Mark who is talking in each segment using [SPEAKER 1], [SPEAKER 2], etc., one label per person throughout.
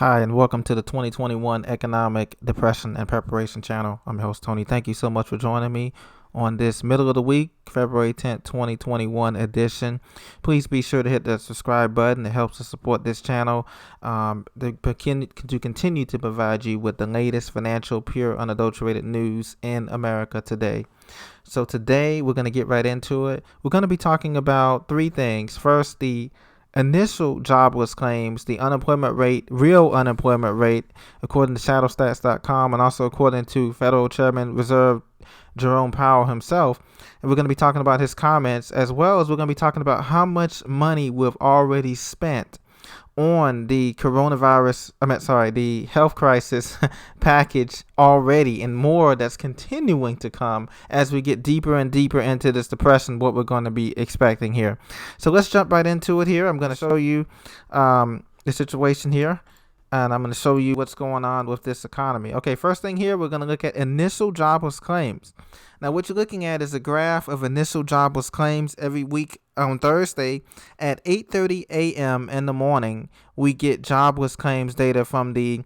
[SPEAKER 1] Hi, and welcome to the 2021 Economic Depression and Preparation Channel. I'm your host, Tony. Thank you so much for joining me on this middle of the week, February 10th, 2021 edition. Please be sure to hit that subscribe button. It helps to support this channel to continue to provide you with the latest financial, pure, unadulterated news in America today. So today, we're going to get right into it. We're going to be talking about three things. First, the initial jobless claims, the unemployment rate, real unemployment rate, according to shadowstats.com, and also according to Federal Chairman Reserve Jerome Powell himself. And we're going to be talking about his comments, as well as we're going to be talking about how much money we've already spent on the the health crisis package already, and more that's continuing to come as we get deeper and deeper into this depression, what we're going to be expecting here. So let's jump right into it here. I'm going to show you the situation here, and I'm going to show you what's going on with this economy. Okay, first thing here, we're going to look at initial jobless claims. Now, what you're looking at is a graph of initial jobless claims every week. On Thursday at 8:30 a.m. in the morning, we get jobless claims data from the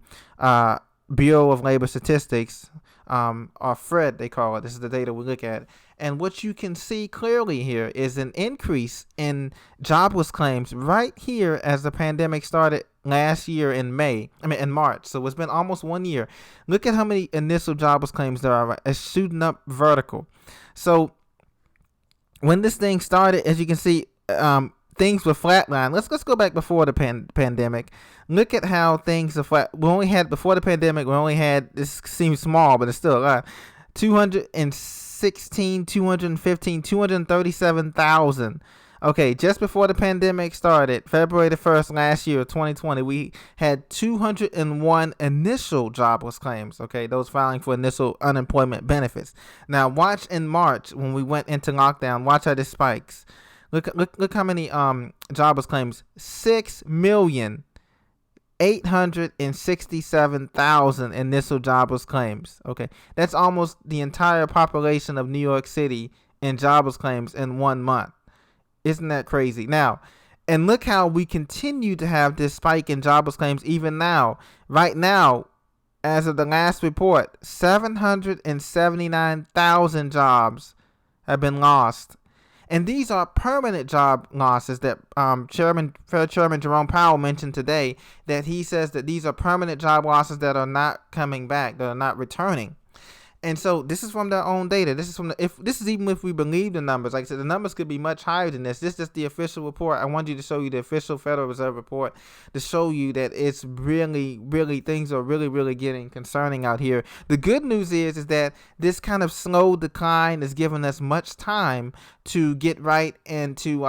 [SPEAKER 1] Bureau of Labor Statistics, or FRED, they call it. This is the data we look at. And what you can see clearly here is an increase in jobless claims right here as the pandemic started last year in March. So it's been almost 1 year. Look at how many initial jobless claims there are. It's shooting up vertical. So when this thing started, as you can see, things were flatlined. Let's go back before the pandemic. Look at how things are flat. Before the pandemic, we only had, this seems small, but it's still a lot, 216, 215, 237,000. Okay, just before the pandemic started, February the 1st last year, 2020, we had 201 initial jobless claims, okay, those filing for initial unemployment benefits. Now, watch in March when we went into lockdown, watch how this spikes. Look how many jobless claims, 6,867,000 initial jobless claims, okay. That's almost the entire population of New York City in jobless claims in 1 month. Isn't that crazy? Now, and look how we continue to have this spike in jobless claims even now. Right now, as of the last report, 779,000 jobs have been lost. And these are permanent job losses that Fed Chairman Jerome Powell mentioned today, that he says that these are permanent job losses that are not coming back, that are not returning. And so this is from their own data. This is even if we believe the numbers. Like I said, the numbers could be much higher than this. This is just the official report. I want you to show you the official Federal Reserve report to show you that it's really, really, things are really, really getting concerning out here. The good news is that this kind of slow decline is giving us much time to get right and to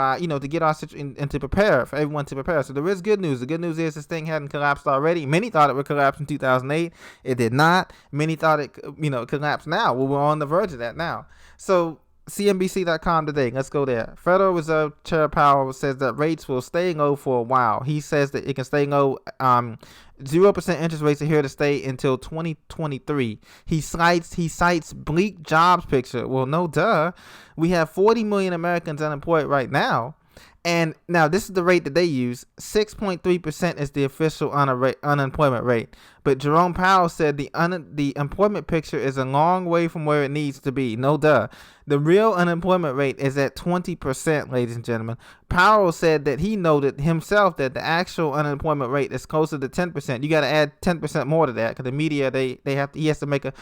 [SPEAKER 1] get our situation and to prepare for everyone to prepare. So there is good news. The good news is this thing hadn't collapsed already. Many thought it would collapse in 2008. It did not. Many thought it collapse now. Well, we're on the verge of that now. So CNBC.com today. Let's go there. Federal Reserve Chair Powell says that rates will stay low for a while. He says that it can stay low. 0% interest rates are here to stay until 2023. He cites bleak jobs picture. Well, no duh. We have 40 million Americans unemployed right now. And now this is the rate that they use. 6.3% is the official unemployment rate. But Jerome Powell said the employment picture is a long way from where it needs to be. No duh. The real unemployment rate is at 20%, ladies and gentlemen. Powell said that he noted himself that the actual unemployment rate is closer to 10%. You got to add 10% more to that because the media he has to make a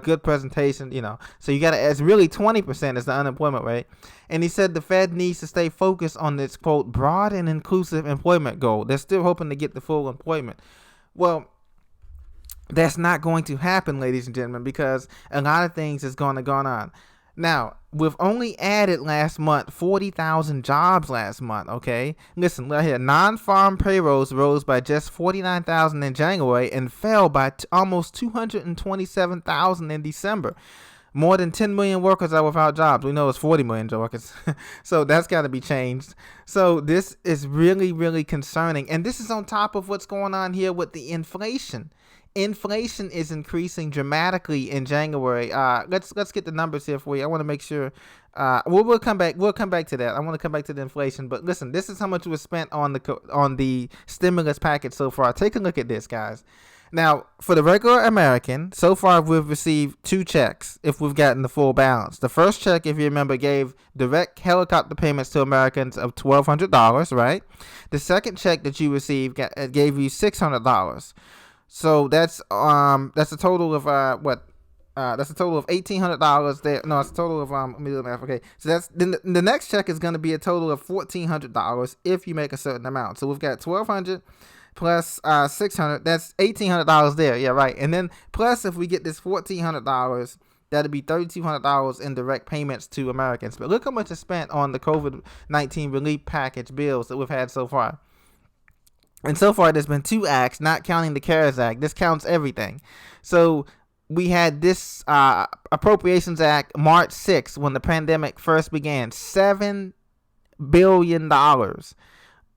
[SPEAKER 1] good presentation, So you got to. It's really 20% is the unemployment rate. And he said the Fed needs to stay focused on its, quote, broad and inclusive employment goal. They're still hoping to get the full employment. Well, that's not going to happen, ladies and gentlemen, because a lot of things is going to go on. Now, we've only added last month 40,000 jobs last month, okay? Listen, right here, non-farm payrolls rose by just 49,000 in January and fell by almost 227,000 in December. More than 10 million workers are without jobs. We know it's 40 million workers. So that's got to be changed. So this is really, really concerning. And this is on top of what's going on here with the inflation. Inflation is increasing dramatically in January. Let's get the numbers here for you. I want to make sure. We'll come back. We'll come back to that. I want to come back to the inflation. But listen, this is how much was spent on the stimulus package so far. Take a look at this, guys. Now, for the regular American, so far we've received 2 checks if we've gotten the full balance. The first check, if you remember, gave direct helicopter payments to Americans of $1,200, right? The second check that you received gave you $600. So that's a total of that's a total of $1,800 there. No, it's a total of let me do the math. Okay, so that's then the next check is going to be a total of $1,400 if you make a certain amount. So we've got $1,200 plus $600. That's $1,800 there. Yeah, right. And then plus if we get this $1,400, that'll be $3,200 in direct payments to Americans. But look how much is spent on the COVID-19 relief package bills that we've had so far. And so far, there's been 2 acts, not counting the CARES Act. This counts everything. So we had this Appropriations Act March 6th when the pandemic first began, $7 billion.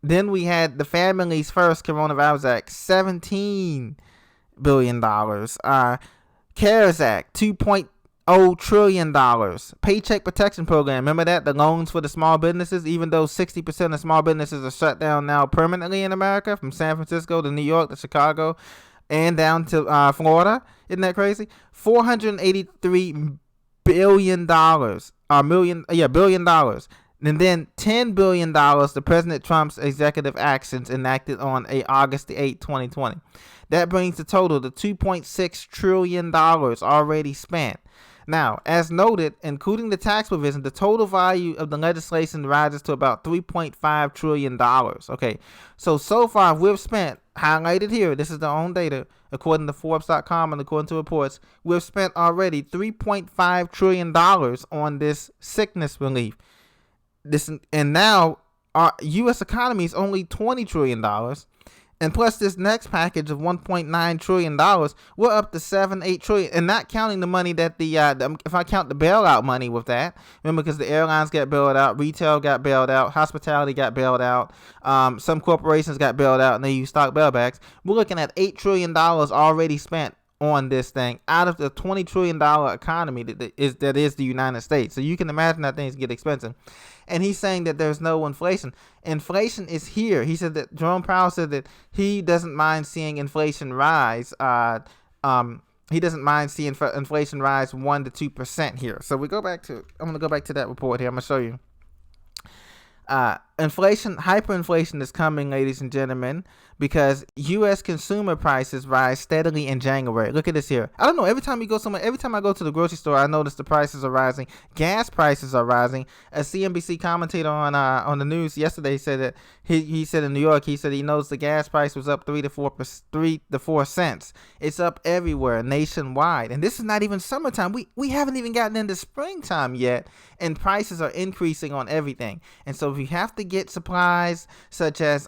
[SPEAKER 1] Then we had the Families First Coronavirus Act, $17 billion. CARES Act, $2.0 trillion. Paycheck Protection Program, remember that? The loans for the small businesses, even though 60% of small businesses are shut down now permanently in America, from San Francisco to New York to Chicago and down to Florida. Isn't that crazy? $483 billion. Billion dollars. And then $10 billion to President Trump's executive actions enacted on August 8, 2020. That brings the total to $2.6 trillion already spent. Now, as noted, including the tax provision, the total value of the legislation rises to about $3.5 trillion. Okay, so far we've spent, highlighted here, this is their own data, according to Forbes.com and according to reports, we've spent already $3.5 trillion on this sickness relief. And now our U.S. economy is only $20 trillion. And plus this next package of $1.9 trillion, we're up to $8 trillion. And not counting the money that if I count the bailout money with that, remember, because the airlines got bailed out, retail got bailed out, hospitality got bailed out, some corporations got bailed out, and they use stock bailbacks. We're looking at $8 trillion already spent on this thing out of the $20 trillion economy that is the United States. So you can imagine that things get expensive. And he's saying that there's no inflation. Inflation is here. He said that Jerome Powell said that he doesn't mind seeing inflation rise. He doesn't mind seeing inflation rise 1 to 2% here. So I'm going to go back to that report here. I'm going to show you. Hyperinflation is coming, ladies and gentlemen, because U.S. consumer prices rise steadily in January. Look at this here. I don't know. Every time I go to the grocery store, I notice the prices are rising. Gas prices are rising. A CNBC commentator on the news yesterday said that he said in New York, he said he knows the gas price was up 3 to 4 cents. It's up everywhere nationwide, and this is not even summertime. We haven't even gotten into springtime yet, and prices are increasing on everything. And so if you have to get supplies such as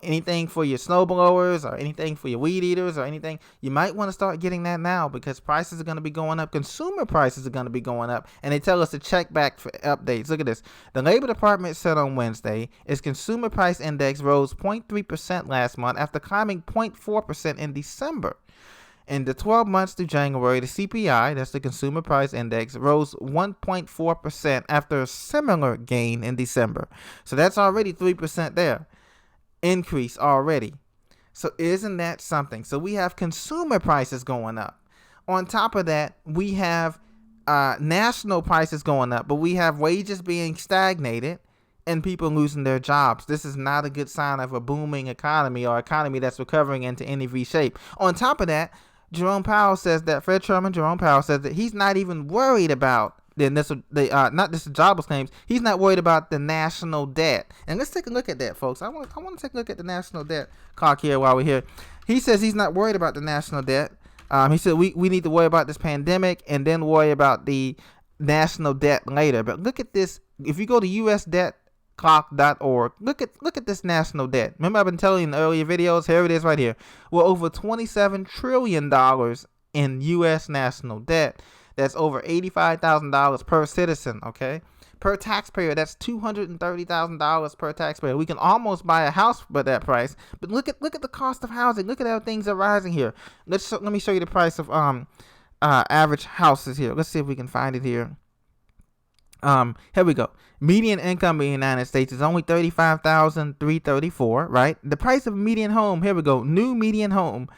[SPEAKER 1] anything for your snow blowers or anything for your weed eaters or anything, you might want to start getting that now, because prices are going to be going up. Consumer prices are going to be going up, and they tell us to check back for updates. Look at this. The Labor Department said on Wednesday its consumer price index rose 0.3% last month after climbing 0.4% in December. In the 12 months through January, the CPI, that's the Consumer Price Index, rose 1.4% after a similar gain in December. So that's already 3% there. Increase already. So isn't that something? So we have consumer prices going up. On top of that, we have national prices going up, but we have wages being stagnated and people losing their jobs. This is not a good sign of a booming economy or economy that's recovering into any V shape. On top of that, Fed Chairman Jerome Powell says that he's not even worried about not just the jobless claims. He's not worried about the national debt. And let's take a look at that, folks. I want to take a look at the national debt clock here while we're here. He says he's not worried about the national debt. He said we need to worry about this pandemic and then worry about the national debt later. But look at this. If you go to usdebtclock.org, look at this national debt. Remember, I've been telling you in earlier videos. Here it is right here. We're over $27 trillion in U.S. national debt. That's over $85,000 per citizen, okay? Per taxpayer, that's $230,000 per taxpayer. We can almost buy a house for that price. But look at the cost of housing. Look at how things are rising here. Let me show you the price of average houses here. Let's see if we can find it here. Here we go. Median income in the United States is only $35,334, right? The price of a median home, here we go. New median home,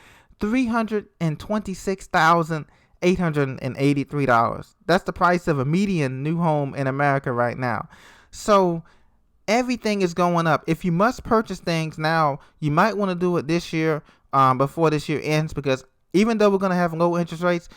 [SPEAKER 1] $326,883. That's the price of a median new home in America right now. So everything is going up. If you must purchase things now, you might want to do it this year, before this year ends, because even though we're going to have low interest rates,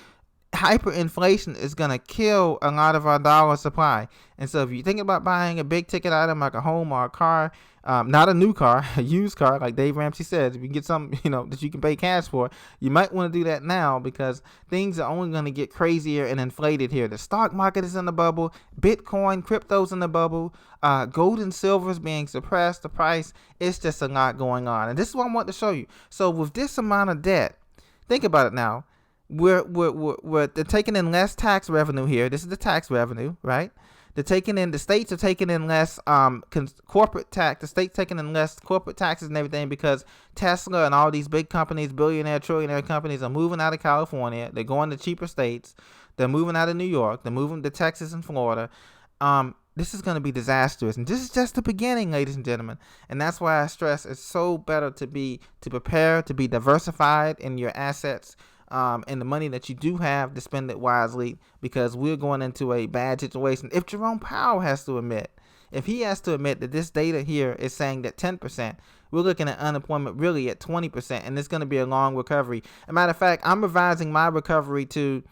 [SPEAKER 1] hyperinflation is going to kill a lot of our dollar supply. And so if you're thinking about buying a big ticket item like a home or a car, not a new car, a used car, like Dave Ramsey says, if you can get something, that you can pay cash for, you might want to do that now, because things are only going to get crazier and inflated here. The stock market is in the bubble. Bitcoin, crypto's in the bubble. Gold and silver is being suppressed. The price, it's just a lot going on. And this is what I want to show you. So with this amount of debt, think about it now. They're taking in less tax revenue here. This is the tax revenue, right? The states are taking in less corporate tax. The state's taking in less corporate taxes and everything, because Tesla and all these big companies, billionaire, trillionaire companies, are moving out of California. They're going to cheaper states. They're moving out of New York. They're moving to Texas and Florida. This is going to be disastrous, and this is just the beginning, ladies and gentlemen. And that's why I stress it's so better to prepare, to be diversified in your assets. And the money that you do have, to spend it wisely, because we're going into a bad situation. If Jerome Powell has to admit that this data here is saying that 10%, we're looking at unemployment really at 20%, and it's going to be a long recovery. As a matter of fact, I'm revising my recovery to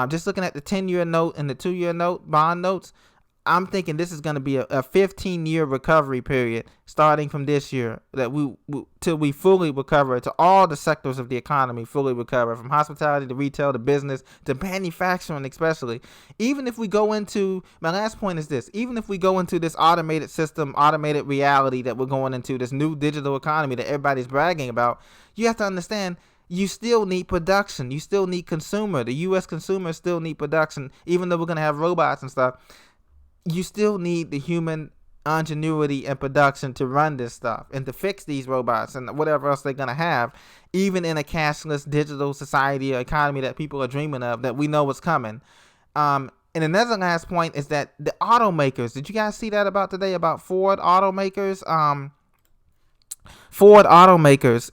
[SPEAKER 1] just looking at the 10-year note and the 2-year note, bond notes. I'm thinking this is going to be a 15-year recovery period starting from this year, that till we fully recover, to all the sectors of the economy fully recover, from hospitality to retail to business to manufacturing especially. Even if we go into, my last point is this, even if we go into this automated system, automated reality that we're going into, this new digital economy that everybody's bragging about, you have to understand, you still need production. You still need consumer. The U.S. consumers still need production, even though we're going to have robots and stuff. You still need the human ingenuity and production to run this stuff and to fix these robots and whatever else they're going to have, even in a cashless digital society or economy that people are dreaming of, that we know is coming. And another last point is that the automakers, did you guys see that about today, about Ford automakers?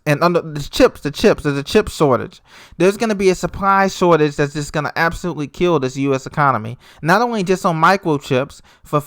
[SPEAKER 1] And the chips, there's a chip shortage. There's going to be a supply shortage that's just going to absolutely kill this U.S. economy. Not only just on microchips for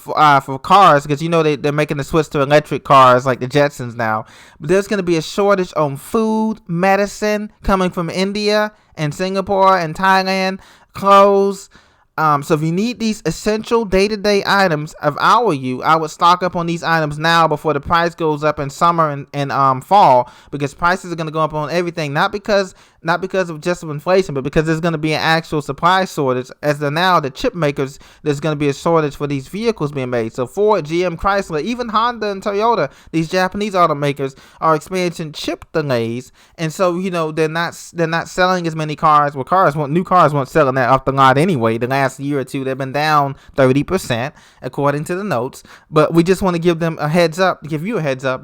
[SPEAKER 1] cars, because they're making the switch to electric cars like the Jetsons now, but there's going to be a shortage on food, medicine coming from India and Singapore and Thailand, clothes. So if you need these essential day-to-day items of I would stock up on these items now before the price goes up in summer and fall, because prices are going to go up on everything, not because of just inflation, but because there's going to be an actual supply shortage. As the chip makers, there's going to be a shortage for these vehicles being made. So Ford, GM, Chrysler, even Honda and Toyota, these Japanese automakers, are experiencing chip delays, and so they're not selling as many cars. Well, new cars weren't selling that off the lot anyway. The last year or two, they've been down 30% according to the notes. But we just want to give you a heads up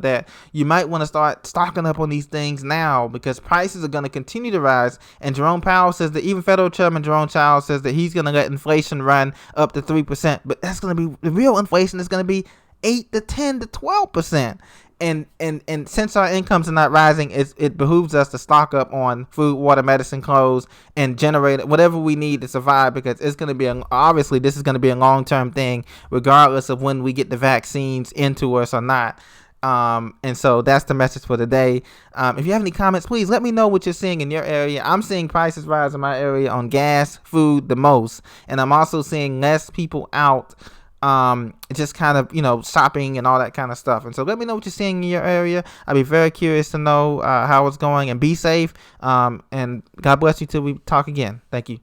[SPEAKER 1] that you might want to start stocking up on these things now, because prices are going to continue to rise. And Jerome Powell says that, even Federal Chairman Jerome Powell says that he's going to let inflation run up to 3%, but that's going to be, the real inflation is going to be 8 to 10 to 12%. And since our incomes are not rising, it behooves us to stock up on food, water, medicine, clothes, and generate whatever we need to survive, because it's going to be obviously this is going to be a long-term thing, regardless of when we get the vaccines into us or not. And so that's the message for today. If you have any comments, please let me know what you're seeing in your area. I'm seeing prices rise in my area on gas, food the most, and I'm also seeing less people out just kind of shopping and all that kind of stuff. And so let me know what you're seeing in your area. I'd be very curious to know how it's going, and be safe, and God bless you till we talk again. Thank you.